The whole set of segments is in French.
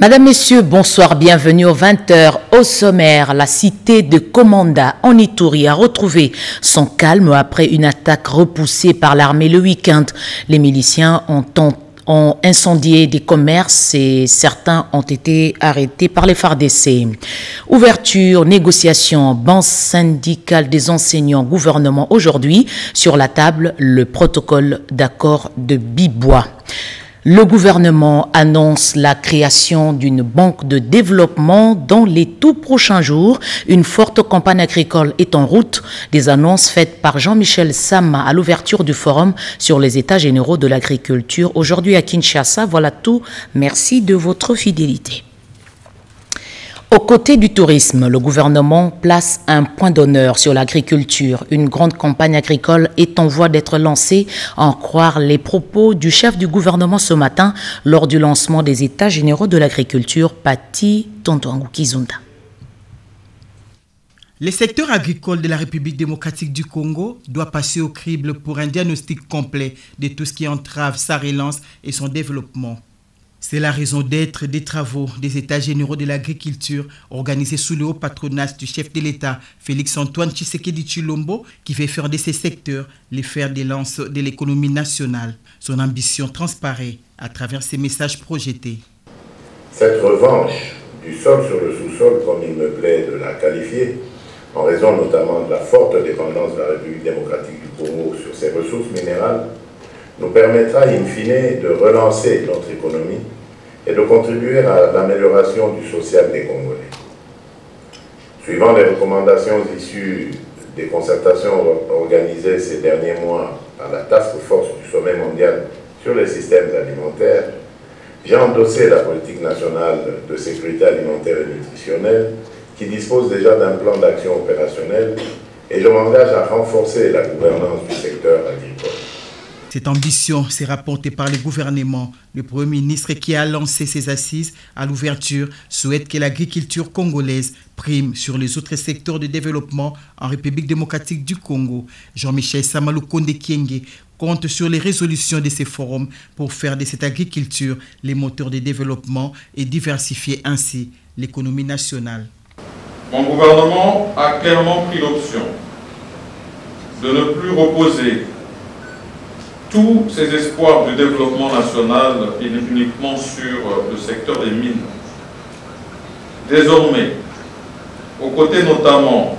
Madame, Messieurs, bonsoir, bienvenue aux 20h. Au sommaire, la cité de Komanda en Ituri a retrouvé son calme après une attaque repoussée par l'armée le week-end. Les miliciens ont incendié des commerces et certains ont été arrêtés par les FARDC. Ouverture, négociation, banque syndicale des enseignants, gouvernement aujourd'hui. Sur la table, le protocole d'accord de Bibois. Le gouvernement annonce la création d'une banque de développement dans les tout prochains jours. Une forte campagne agricole est en route. Des annonces faites par Jean-Michel Sama à l'ouverture du forum sur les états généraux de l'agriculture aujourd'hui à Kinshasa. Voilà tout. Merci de votre fidélité. Aux côtés du tourisme, le gouvernement place un point d'honneur sur l'agriculture. Une grande campagne agricole est en voie d'être lancée, à en croire les propos du chef du gouvernement ce matin lors du lancement des États généraux de l'agriculture, Pati Tontoangou Kizunda. Le secteur agricole de la République démocratique du Congo doit passer au crible pour un diagnostic complet de tout ce qui entrave sa relance et son développement. C'est la raison d'être des travaux des États généraux de l'agriculture organisés sous le haut patronage du chef de l'État, Félix-Antoine Tshisekedi Tshilombo, qui fait faire de ces secteurs les fers de lance de l'économie nationale. Son ambition transparaît à travers ses messages projetés. Cette revanche du sol sur le sous-sol, comme il me plaît de la qualifier, en raison notamment de la forte dépendance de la République démocratique du Congo sur ses ressources minérales, nous permettra in fine de relancer notre économie et de contribuer à l'amélioration du social des Congolais. Suivant les recommandations issues des concertations organisées ces derniers mois par la Task Force du Sommet mondial sur les systèmes alimentaires, j'ai endossé la politique nationale de sécurité alimentaire et nutritionnelle qui dispose déjà d'un plan d'action opérationnel et je m'engage à renforcer la gouvernance du secteur agricole. Cette ambition sera portée par le gouvernement. Le Premier ministre qui a lancé ses assises à l'ouverture souhaite que l'agriculture congolaise prime sur les autres secteurs de développement en République démocratique du Congo. Jean-Michel Sama Lukonde Kyenge compte sur les résolutions de ces forums pour faire de cette agriculture les moteurs de développement et diversifier ainsi l'économie nationale. Mon gouvernement a clairement pris l'option de ne plus reposer tous ces espoirs du développement national uniquement sur le secteur des mines. Désormais, aux côtés notamment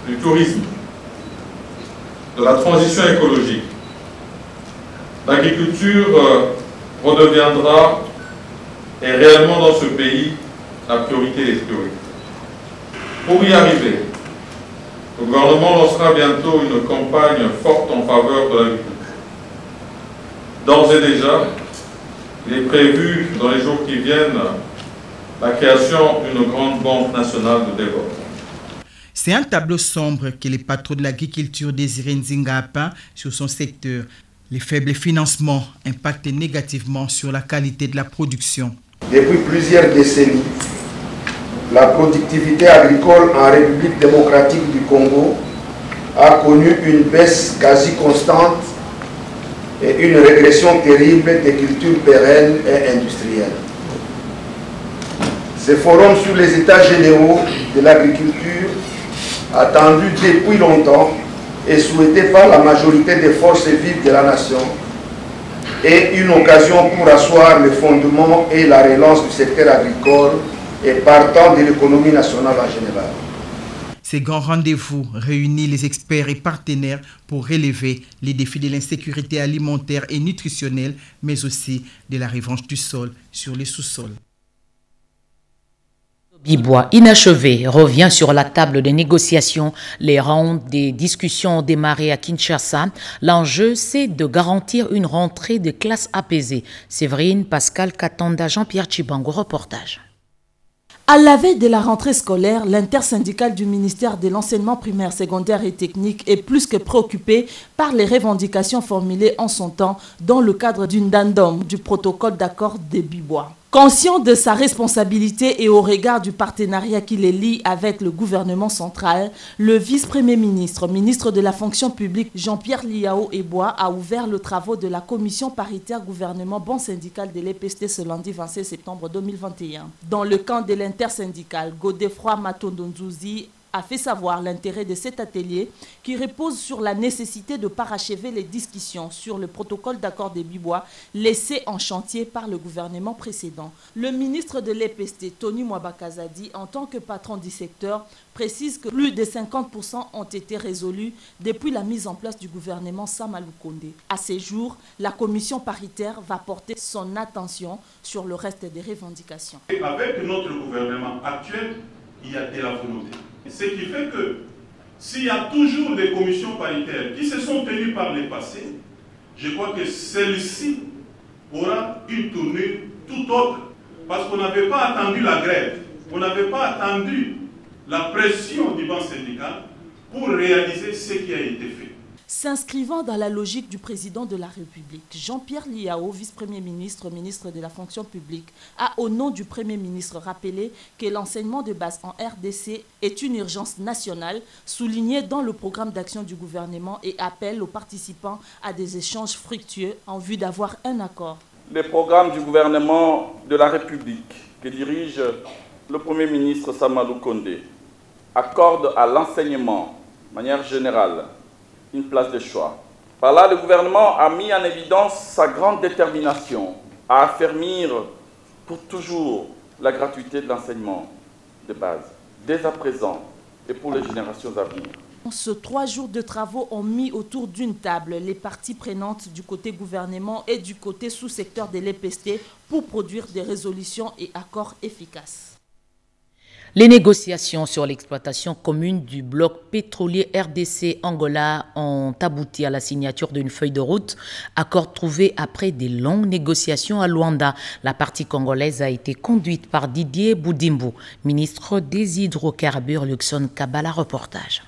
du tourisme, de la transition écologique, l'agriculture redeviendra et réellement dans ce pays la priorité des priorités. Pour y arriver, le gouvernement lancera bientôt une campagne forte en faveur de l'agriculture. D'ores et déjà, il est prévu dans les jours qui viennent la création d'une grande banque nationale de développement. C'est un tableau sombre que les patrons de l'agriculture Désiré Nzinga a peint sur son secteur. Les faibles financements impactent négativement sur la qualité de la production. Depuis plusieurs décennies, la productivité agricole en République démocratique du Congo a connu une baisse quasi constante et une régression terrible des cultures pérennes et industrielles. Ce forum sur les états généraux de l'agriculture, attendu depuis longtemps et souhaité par la majorité des forces vives de la nation, est une occasion pour asseoir les fondements et la relance du secteur agricole et partant de l'économie nationale en général. Ces grands rendez-vous réunissent les experts et partenaires pour relever les défis de l'insécurité alimentaire et nutritionnelle, mais aussi de la revanche du sol sur les sous-sols. Bibois, inachevé, revient sur la table des négociations. Les rounds des discussions ont démarré à Kinshasa. L'enjeu, c'est de garantir une rentrée de classe apaisée. Séverine, Pascal Katanda, Jean-Pierre Chibango, reportage. À la veille de la rentrée scolaire, l'intersyndicale du ministère de l'enseignement primaire, secondaire et technique est plus que préoccupée par les revendications formulées en son temps dans le cadre d'une addendum du protocole d'accord de Bibois. Conscient de sa responsabilité et au regard du partenariat qui les lie avec le gouvernement central, le vice-premier ministre, ministre de la fonction publique Jean-Pierre Liao Eboa a ouvert le travaux de la commission paritaire gouvernement bon syndical de l'EPST ce lundi 26 septembre 2021. Dans le camp de l'intersyndicale, Godefroy Matondonzouzi a fait savoir l'intérêt de cet atelier qui repose sur la nécessité de parachever les discussions sur le protocole d'accord de Bibois laissé en chantier par le gouvernement précédent. Le ministre de l'EPST, Tony Mwabakazadi, en tant que patron du secteur, précise que plus de 50% ont été résolus depuis la mise en place du gouvernement Samalou Kondé. À ces jours, la commission paritaire va porter son attention sur le reste des revendications. Avec notre gouvernement actuel, il y a de la volonté. Ce qui fait que s'il y a toujours des commissions paritaires qui se sont tenues par le passé, je crois que celle-ci aura une tournure tout autre. Parce qu'on n'avait pas attendu la grève, on n'avait pas attendu la pression du banc syndical pour réaliser ce qui a été fait. S'inscrivant dans la logique du président de la République, Jean-Pierre Liao, vice-premier ministre, ministre de la fonction publique, a au nom du Premier ministre rappelé que l'enseignement de base en RDC est une urgence nationale, soulignée dans le programme d'action du gouvernement et appelle aux participants à des échanges fructueux en vue d'avoir un accord. Le programme du gouvernement de la République que dirige le Premier ministre Samalou Kondé accorde à l'enseignement, de manière générale, une place de choix. Par là, le gouvernement a mis en évidence sa grande détermination à affermir pour toujours la gratuité de l'enseignement de base, dès à présent et pour les générations à venir. Ce 3 jours de travaux ont mis autour d'une table les parties prenantes du côté gouvernement et du côté sous-secteur de l'EPST pour produire des résolutions et accords efficaces. Les négociations sur l'exploitation commune du bloc pétrolier RDC Angola ont abouti à la signature d'une feuille de route, accord trouvé après des longues négociations à Luanda. La partie congolaise a été conduite par Didier Boudimbo, ministre des Hydrocarbures. Luxon Kabbalah, reportage.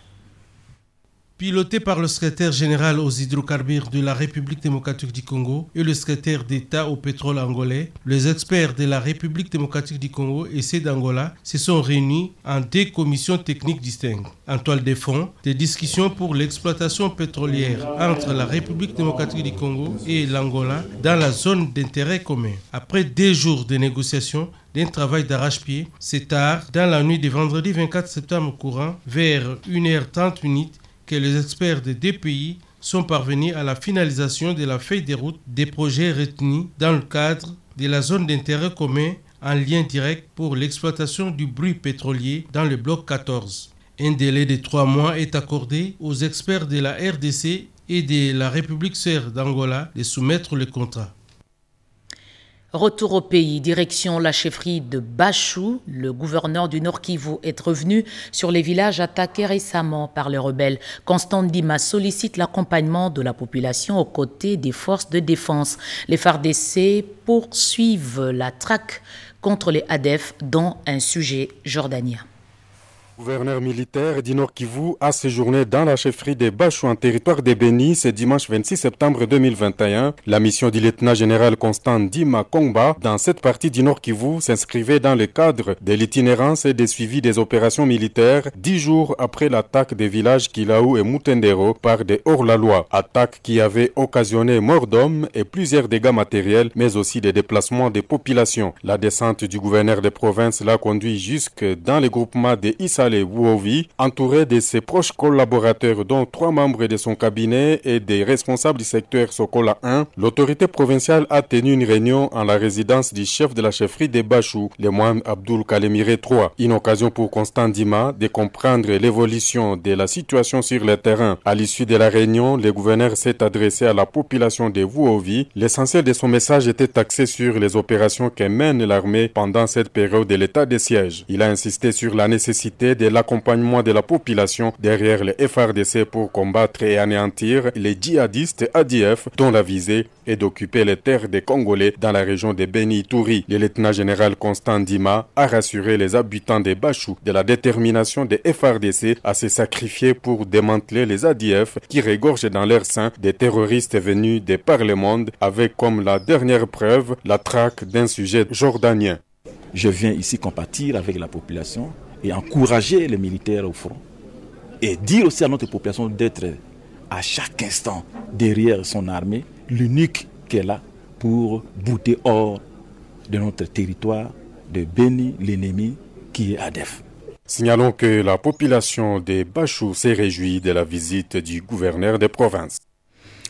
Piloté par le secrétaire général aux hydrocarbures de la République démocratique du Congo et le secrétaire d'État au pétrole angolais, les experts de la République démocratique du Congo et ceux d'Angola se sont réunis en 2 commissions techniques distinctes. En toile de fond, des discussions pour l'exploitation pétrolière entre la République démocratique du Congo et l'Angola dans la zone d'intérêt commun. Après 2 jours de négociations, d'un travail d'arrache-pied, c'est tard, dans la nuit de vendredi 24 septembre courant, vers 1h30, que les experts des 2 pays sont parvenus à la finalisation de la feuille de route des projets retenus dans le cadre de la zone d'intérêt commun en lien direct pour l'exploitation du bruit pétrolier dans le bloc 14. Un délai de 3 mois est accordé aux experts de la RDC et de la République sœur d'Angola de soumettre le contrat. Retour au pays, direction la chefferie de Bachou. Le gouverneur du Nord Kivu est revenu sur les villages attaqués récemment par les rebelles. Constant Ndima sollicite l'accompagnement de la population aux côtés des forces de défense. Les FARDC poursuivent la traque contre les ADF dans un sujet jordanien. Gouverneur militaire du Nord Kivu a séjourné dans la chefferie de Bachou en territoire de Béni ce dimanche 26 septembre 2021. La mission du lieutenant-général Constant Ndima Kongba dans cette partie du Nord Kivu s'inscrivait dans le cadre de l'itinérance et des suivis des opérations militaires 10 jours après l'attaque des villages Kilaou et Mutendero par des hors-la-loi. Attaque qui avait occasionné mort d'hommes et plusieurs dégâts matériels, mais aussi des déplacements des populations. La descente du gouverneur des provinces l'a conduit jusque dans les groupements de Issa et Wouovi, entouré de ses proches collaborateurs dont 3 membres de son cabinet et des responsables du secteur Sokola 1, l'autorité provinciale a tenu une réunion en la résidence du chef de la chefferie de Bachou, le moine Abdul Kalemire III. Une occasion pour Constant Ndima de comprendre l'évolution de la situation sur le terrain. À l'issue de la réunion, le gouverneur s'est adressé à la population de Wouovi. L'essentiel de son message était axé sur les opérations que mène l'armée pendant cette période de l'état de siège. Il a insisté sur la nécessité l'aide et l'accompagnement de la population derrière le FARDC pour combattre et anéantir les djihadistes ADF dont la visée est d'occuper les terres des Congolais dans la région de Beni-Ituri. Le lieutenant-général Constant Ndima a rassuré les habitants des Bachou de la détermination des FARDC à se sacrifier pour démanteler les ADF qui régorgent dans leur sein des terroristes venus de par le monde avec comme la dernière preuve la traque d'un sujet jordanien. Je viens ici compatir avec la population et encourager les militaires au front et dire aussi à notre population d'être à chaque instant derrière son armée, l'unique qu'elle a pour bouter hors de notre territoire de Beni l'ennemi qui est ADF. Signalons que la population des Bachou s'est réjouie de la visite du gouverneur des provinces.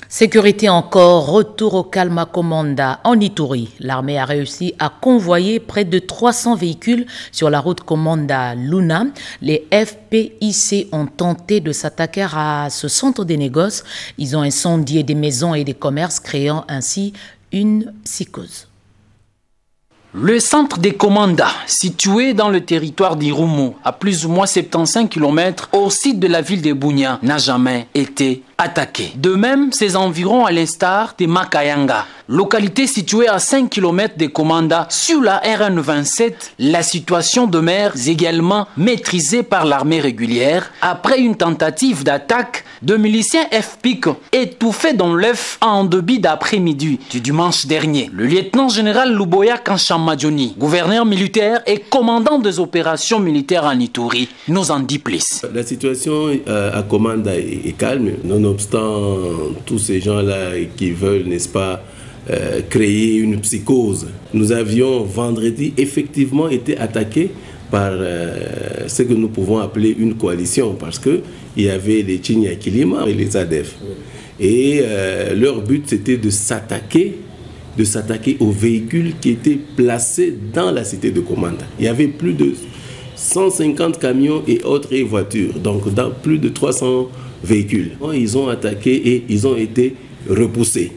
Sécurité encore, retour au calme à Komanda en Ituri. L'armée a réussi à convoyer près de 300 véhicules sur la route Komanda-Luna. Les FPIC ont tenté de s'attaquer à ce centre des négoces. Ils ont incendié des maisons et des commerces, créant ainsi une psychose. Le centre des Komanda, situé dans le territoire d'Irumu, à plus ou moins 75 km au sud de la ville de Bunia, n'a jamais été attaqué. De même, ces environs, à l'instar de Makayanga, localité située à 5 km de Komanda sur la RN 27, la situation demeure également maîtrisée par l'armée régulière après une tentative d'attaque de miliciens FPIC étouffés dans l'œuf en début d'après-midi du dimanche dernier. Le lieutenant-général Luboya Kanshamadjoni, gouverneur militaire et commandant des opérations militaires en Ituri, nous en dit plus. La situation à Komanda est calme, nonobstant tous ces gens-là qui veulent, n'est-ce pas, créer une psychose. Nous avions vendredi effectivement été attaqués par ce que nous pouvons appeler une coalition, parce qu'il y avait les Chinyakilima et les ADF. Et leur but, c'était de s'attaquer aux véhicules qui étaient placés dans la cité de Komanda. Il y avait plus de 150 camions et autres voitures, donc dans plus de 300 véhicules. Ils ont attaqué et ils ont été repoussés.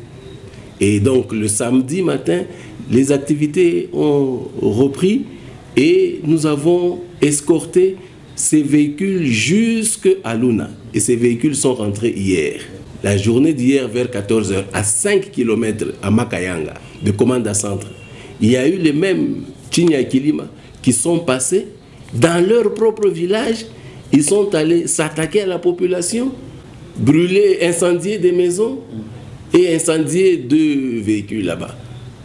Et donc le samedi matin, les activités ont repris et nous avons escorté ces véhicules jusqu'à Luna. Et ces véhicules sont rentrés hier. La journée d'hier vers 14h, à 5 km à Makayanga, de Komanda Centre, il y a eu les mêmes Chinyakilima qui sont passés dans leur propre village. Ils sont allés s'attaquer à la population, brûler, incendier des maisons et incendier 2 véhicules là-bas.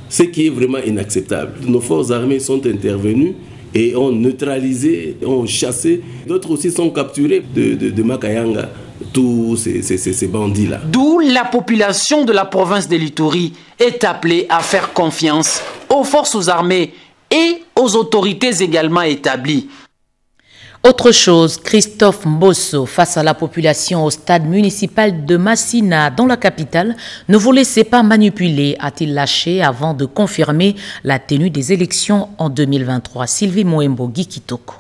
Ce qui est vraiment inacceptable. Nos forces armées sont intervenues et ont neutralisé, ont chassé. D'autres aussi sont capturés de Makayanga, tous ces bandits-là. D'où la population de la province de l'Ituri est appelée à faire confiance aux forces armées et aux autorités également établies. Autre chose, Christophe Mbosso, face à la population au stade municipal de Massina, dans la capitale, ne vous laissez pas manipuler, a-t-il lâché avant de confirmer la tenue des élections en 2023. Sylvie Moembo, Guy Kitoko.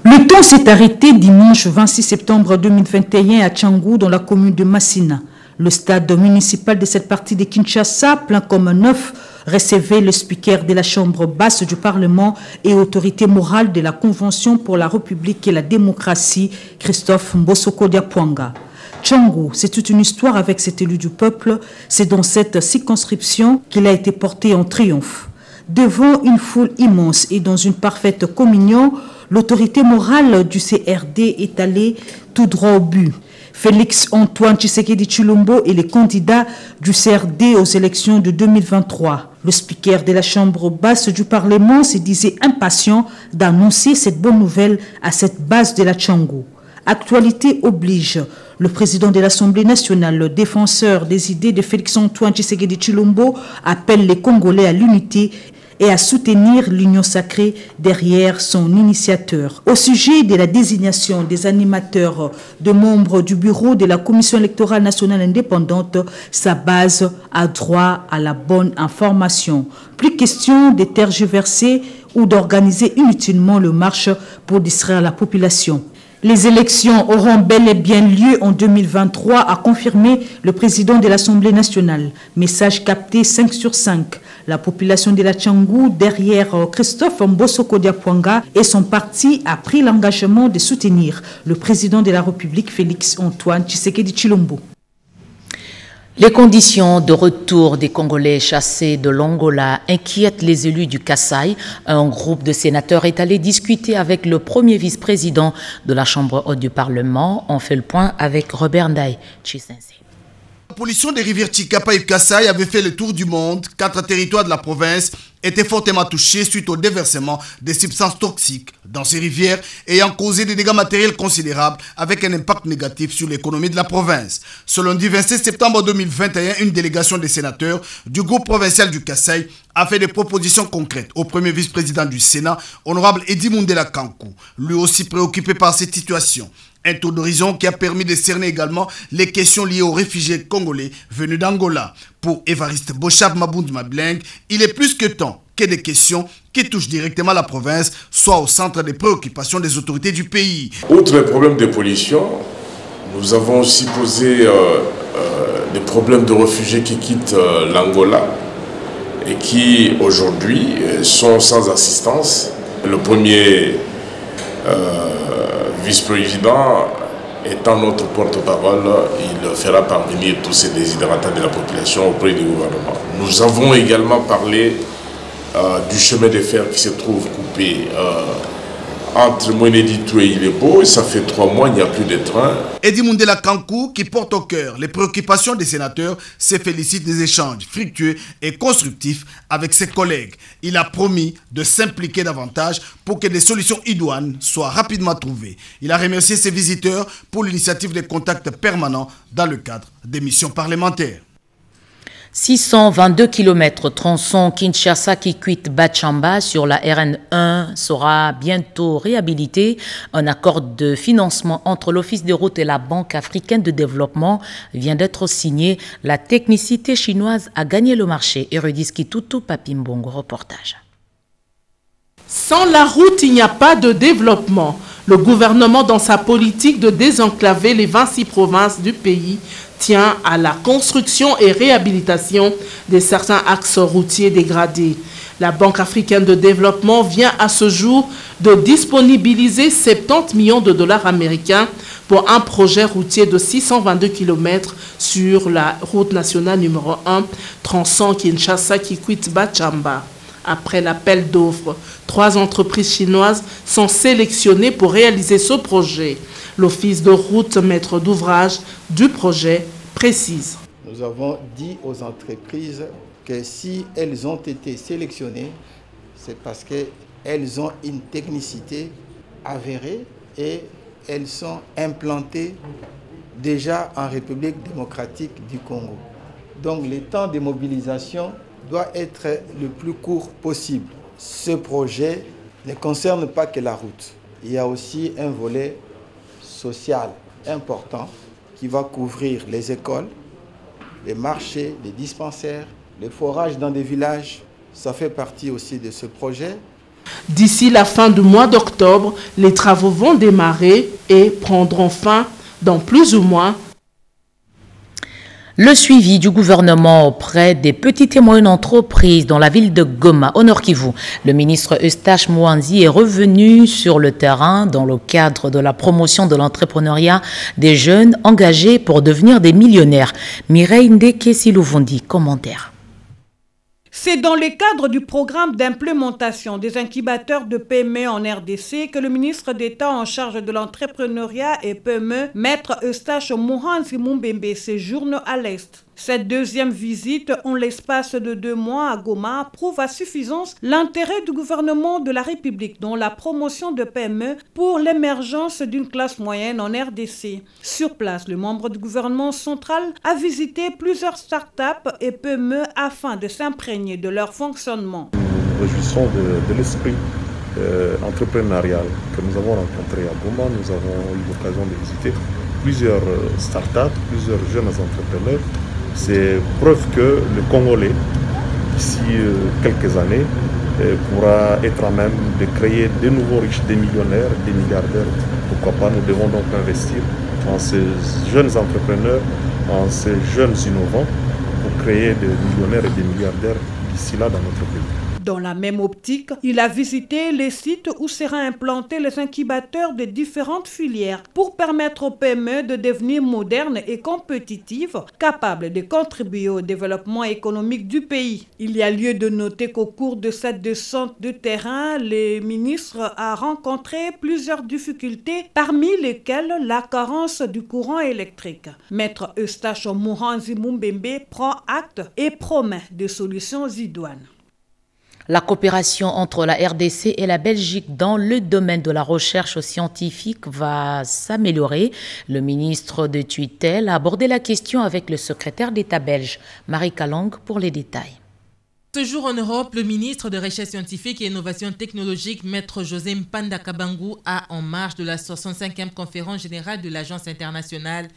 Le temps s'est arrêté dimanche 26 septembre 2021 à Tchangou, dans la commune de Massina. Le stade municipal de cette partie de Kinshasa, plein comme neuf, recevait le speaker de la Chambre basse du Parlement et autorité morale de la Convention pour la République et la démocratie, Christophe Mbosso Diapwanga. Tchangou, c'est toute une histoire avec cet élu du peuple. C'est dans cette circonscription qu'il a été porté en triomphe. Devant une foule immense et dans une parfaite communion, l'autorité morale du CRD est allée tout droit au but. Félix Antoine Tshisekedi Tshilombo est le candidat du CRD aux élections de 2023. Le speaker de la Chambre basse du Parlement se disait impatient d'annoncer cette bonne nouvelle à cette base de la Tchangou. Actualité oblige. Le président de l'Assemblée nationale, le défenseur des idées de Félix Antoine Tshisekedi Tshilombo, appelle les Congolais à l'unité et à soutenir l'union sacrée derrière son initiateur. Au sujet de la désignation des animateurs de membres du bureau de la Commission électorale nationale indépendante, sa base a droit à la bonne information. Plus question de tergiverser ou d'organiser inutilement le marche pour distraire la population. Les élections auront bel et bien lieu en 2023, a confirmé le président de l'Assemblée nationale. Message capté 5 sur 5. La population de la Tchangou, derrière Christophe Mbosoko Diapwanga et son parti, a pris l'engagement de soutenir le président de la République, Félix Antoine Tshisekedi Tshilombo. Les conditions de retour des Congolais chassés de l'Angola inquiètent les élus du Kasaï. Un groupe de sénateurs est allé discuter avec le premier vice-président de la Chambre haute du Parlement. On fait le point avec Robert Ndaï Chisense. La pollution des rivières Tchikapa et Kasaï avait fait le tour du monde. 4 territoires de la province étaient fortement touchés suite au déversement des substances toxiques dans ces rivières ayant causé des dégâts matériels considérables avec un impact négatif sur l'économie de la province. Ce lundi 26 septembre 2021, une délégation des sénateurs du groupe provincial du Kasaï a fait des propositions concrètes au premier vice-président du Sénat, honorable Edi Mundela Kankou, lui aussi préoccupé par cette situation. Un tour d'horizon qui a permis de cerner également les questions liées aux réfugiés congolais venus d'Angola. Pour Évariste Bochab Mabound Mableng, il est plus que temps que des questions qui touchent directement la province soient au centre des préoccupations des autorités du pays. Outre les problèmes de pollution, nous avons aussi posé des problèmes de réfugiés qui quittent l'Angola et qui aujourd'hui sont sans assistance. Le premier vice-président étant notre porte-parole, il fera parvenir tous ces déshydratats de la population auprès du gouvernement. Nous avons également parlé du chemin de fer qui se trouve coupé entre Mweneditou et Ilebo, et ça fait 3 mois, il n'y a plus de train. Edi Mundela Kankou, qui porte au cœur les préoccupations des sénateurs, se félicite des échanges fructueux et constructifs avec ses collègues. Il a promis de s'impliquer davantage pour que des solutions idoines soient rapidement trouvées. Il a remercié ses visiteurs pour l'initiative des contacts permanents dans le cadre des missions parlementaires. 622 km tronçon Kinshasa-Kikwit-Bachamba sur la RN1 sera bientôt réhabilité. Un accord de financement entre l'Office des routes et la Banque africaine de développement vient d'être signé. La technicité chinoise a gagné le marché. Erudis Kitutu Papimbongo, reportage. Sans la route, il n'y a pas de développement. Le gouvernement, dans sa politique de désenclaver les 26 provinces du pays, tient à la construction et réhabilitation de certains axes routiers dégradés. La Banque africaine de développement vient à ce jour de disponibiliser 70 millions de dollars américains pour un projet routier de 622 km sur la route nationale numéro 1, tronçon Kinshasa-Kikwit-Bachamba. Après l'appel d'offres, 3 entreprises chinoises sont sélectionnées pour réaliser ce projet. L'office de route maître d'ouvrage du projet précise. Nous avons dit aux entreprises que si elles ont été sélectionnées, c'est parce qu'elles ont une technicité avérée et elles sont implantées déjà en République démocratique du Congo. Donc le temps de mobilisation doit être le plus court possible. Ce projet ne concerne pas que la route. Il y a aussi un volet social important qui va couvrir les écoles, les marchés, les dispensaires, les forages dans des villages. Ça fait partie aussi de ce projet. D'ici la fin du mois d'octobre, les travaux vont démarrer et prendront fin dans plus ou moins. Le suivi du gouvernement auprès des petites et moyennes entreprises dans la ville de Goma, au Nord Kivu. Le ministre Eustache Mouanzi est revenu sur le terrain dans le cadre de la promotion de l'entrepreneuriat des jeunes engagés pour devenir des millionnaires. Mireille Ndeke Silouvondi, commentaire. C'est dans le cadre du programme d'implémentation des incubateurs de PME en RDC que le ministre d'État en charge de l'entrepreneuriat et PME, Maître Eustache Mouanzi Mumbembe, séjourne à l'Est. Cette deuxième visite, en l'espace de 2 mois à Goma, prouve à suffisance l'intérêt du gouvernement de la République dans la promotion de PME pour l'émergence d'une classe moyenne en RDC. Sur place, le membre du gouvernement central a visité plusieurs start-up et PME afin de s'imprégner de leur fonctionnement. Nous nous réjouissons de l'esprit entrepreneurial que nous avons rencontré à Goma. Nous avons eu l'occasion de visiter plusieurs start-up, plusieurs jeunes entrepreneurs. C'est preuve que le Congolais, d'ici quelques années, pourra être à même de créer de nouveaux riches, des millionnaires, des milliardaires. Pourquoi pas, nous devons donc investir en ces jeunes entrepreneurs, en ces jeunes innovants pour créer des millionnaires et des milliardaires d'ici là dans notre pays. Dans la même optique, il a visité les sites où seraient implantés les incubateurs de différentes filières pour permettre aux PME de devenir modernes et compétitives, capables de contribuer au développement économique du pays. Il y a lieu de noter qu'au cours de cette descente de terrain, le ministre a rencontré plusieurs difficultés, parmi lesquelles la carence du courant électrique. Maître Eustache Mouranzi Mumbembe prend acte et promet des solutions idoines. La coopération entre la RDC et la Belgique dans le domaine de la recherche scientifique va s'améliorer. Le ministre de tutelle a abordé la question avec le secrétaire d'État belge, Marie Kalong, pour les détails. Ce jour en Europe, le ministre de Recherche scientifique et Innovation technologique, Maître José Mpanda Kabangu, a, en marge de la 65e conférence générale de l'Agence internationale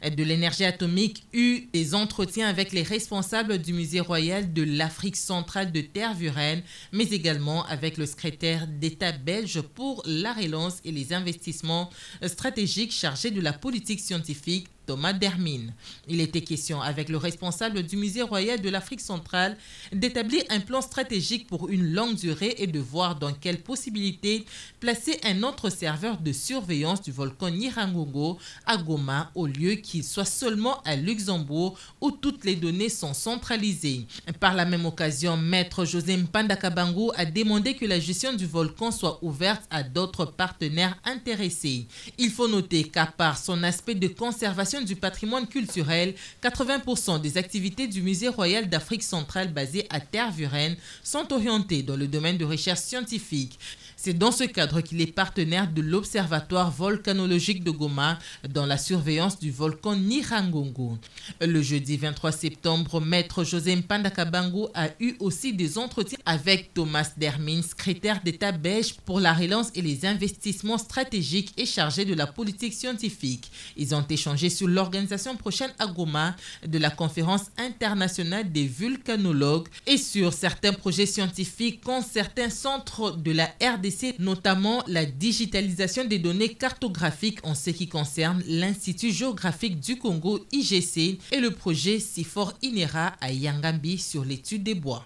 de l'énergie atomique, eu des entretiens avec les responsables du Musée royal de l'Afrique centrale de Tervuren, mais également avec le secrétaire d'État belge pour la relance et les investissements stratégiques chargé de la politique scientifique, Thomas Dermine. Il était question avec le responsable du Musée royal de l'Afrique centrale d'établir un plan stratégique pour une longue durée et de voir dans quelle possibilité placer un autre serveur de surveillance du volcan Nyiragongo à Goma au lieu qu'il soit seulement à Luxembourg où toutes les données sont centralisées. Par la même occasion, Maître José Mpanda Kabangu a demandé que la gestion du volcan soit ouverte à d'autres partenaires intéressés. Il faut noter qu'à part son aspect de conservation du patrimoine culturel, 80% des activités du Musée royal d'Afrique centrale basé à Tervuren sont orientées dans le domaine de recherche scientifique. C'est dans ce cadre qu'il est partenaire de l'Observatoire volcanologique de Goma dans la surveillance du volcan Nyiragongo. Le jeudi 23 septembre, Maître José Mpanda Kabangu a eu aussi des entretiens avec Thomas Dermine, secrétaire d'État belge pour la relance et les investissements stratégiques et chargé de la politique scientifique. Ils ont échangé sur l'organisation prochaine à Goma de la conférence internationale des volcanologues et sur certains projets scientifiques qu'ont certains centres de la RDC, notamment la digitalisation des données cartographiques en ce qui concerne l'Institut géographique du Congo IGC et le projet Sifor Inera à Yangambi sur l'étude des bois.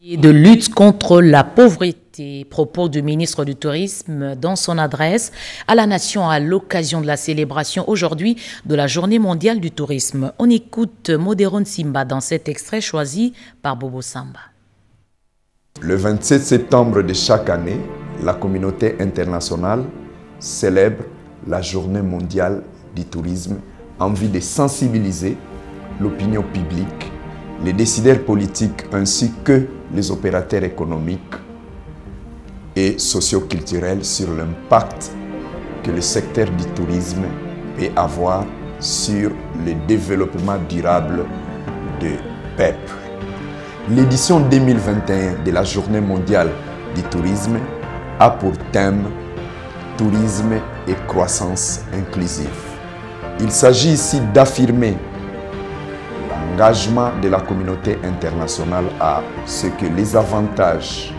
Et de lutte contre la pauvreté, propos du ministre du Tourisme dans son adresse à la nation à l'occasion de la célébration aujourd'hui de la Journée mondiale du tourisme. On écoute Moderon Simba dans cet extrait choisi par Bobo Samba. Le 27 septembre de chaque année, la communauté internationale célèbre la Journée mondiale du tourisme en vue de sensibiliser l'opinion publique, les décideurs politiques ainsi que les opérateurs économiques et socio-culturels sur l'impact que le secteur du tourisme peut avoir sur le développement durable du peuple. L'édition 2021 de la Journée mondiale du tourisme a pour thème « Tourisme et croissance inclusive ». Il s'agit ici d'affirmer l'engagement de la communauté internationale à ce que les avantages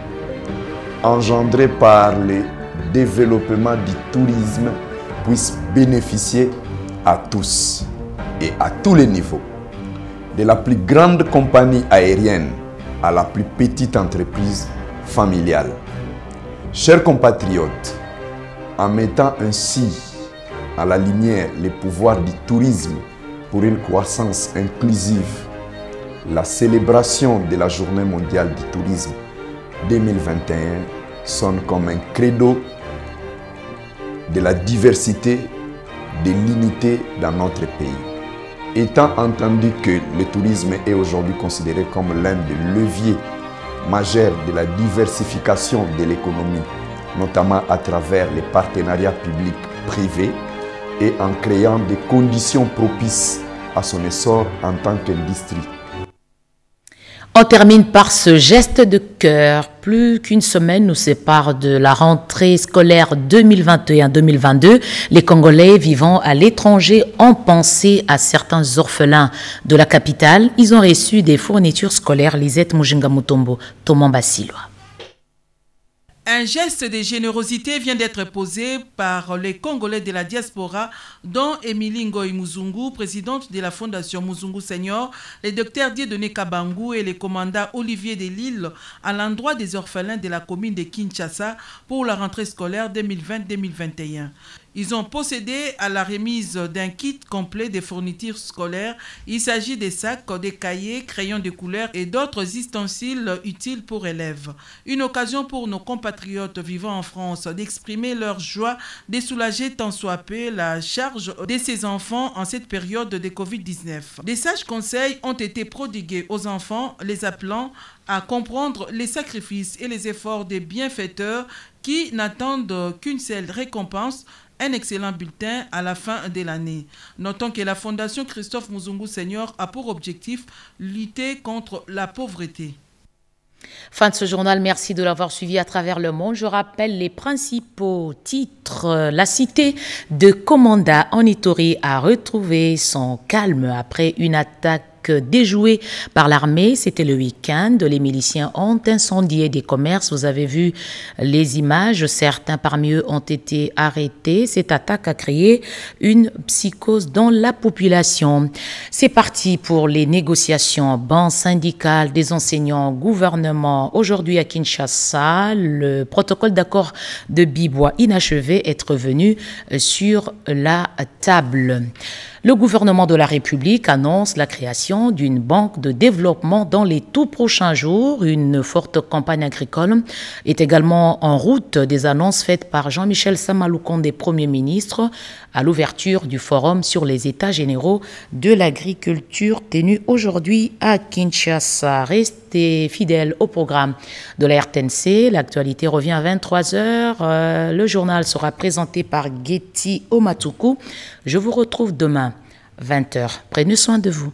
engendrés par le développement du tourisme puissent bénéficier à tous et à tous les niveaux. De la plus grande compagnie aérienne à la plus petite entreprise familiale. Chers compatriotes, en mettant ainsi à la lumière les pouvoirs du tourisme pour une croissance inclusive, la célébration de la Journée mondiale du tourisme 2021 sonne comme un credo de la diversité, de l'unité dans notre pays. Étant entendu que le tourisme est aujourd'hui considéré comme l'un des leviers majeurs de la diversification de l'économie, notamment à travers les partenariats publics-privés et en créant des conditions propices à son essor en tant qu'industrie. On termine par ce geste de cœur. Plus qu'une semaine nous sépare de la rentrée scolaire 2021-2022. Les Congolais vivant à l'étranger ont pensé à certains orphelins de la capitale. Ils ont reçu des fournitures scolaires. Lisette Mujinga Mutombo, Thomas Basilwa. Un geste de générosité vient d'être posé par les Congolais de la diaspora, dont Émilie Ngoï Muzungu, présidente de la Fondation Muzungu Senior, le docteur Dieudonné Kabangu et le commandant Olivier Delisle à l'endroit des orphelins de la commune de Kinshasa pour la rentrée scolaire 2020-2021. Ils ont procédé à la remise d'un kit complet de fournitures scolaires. Il s'agit des sacs, des cahiers, crayons de couleur et d'autres ustensiles utiles pour élèves. Une occasion pour nos compatriotes vivant en France d'exprimer leur joie, de soulager tant soit peu la charge de ces enfants en cette période de Covid-19. Des sages conseils ont été prodigués aux enfants, les appelant à comprendre les sacrifices et les efforts des bienfaiteurs qui n'attendent qu'une seule récompense, un excellent bulletin à la fin de l'année. Notons que la Fondation Christophe Muzungu Senior a pour objectif lutter contre la pauvreté. Fin de ce journal, merci de l'avoir suivi à travers le monde. Je rappelle les principaux titres. La cité de Komanda en Ituri a retrouvé son calme après une attaque déjouée par l'armée. C'était le week-end. Les miliciens ont incendié des commerces. Vous avez vu les images. Certains parmi eux ont été arrêtés. Cette attaque a créé une psychose dans la population. C'est parti pour les négociations. Banc syndical des enseignants, gouvernement. Aujourd'hui à Kinshasa, le protocole d'accord de Bibois inachevé est revenu sur la table. Le gouvernement de la République annonce la création d'une banque de développement dans les tout prochains jours. Une forte campagne agricole est également en route. Des annonces faites par Jean-Michel Samaloukonde, Premier ministre, à l'ouverture du forum sur les états généraux de l'agriculture tenu aujourd'hui à Kinshasa. Restez fidèles au programme de la RTNC. L'actualité revient à 23h. Le journal sera présenté par Getty Omatuku. Je vous retrouve demain, 20h. Prenez soin de vous.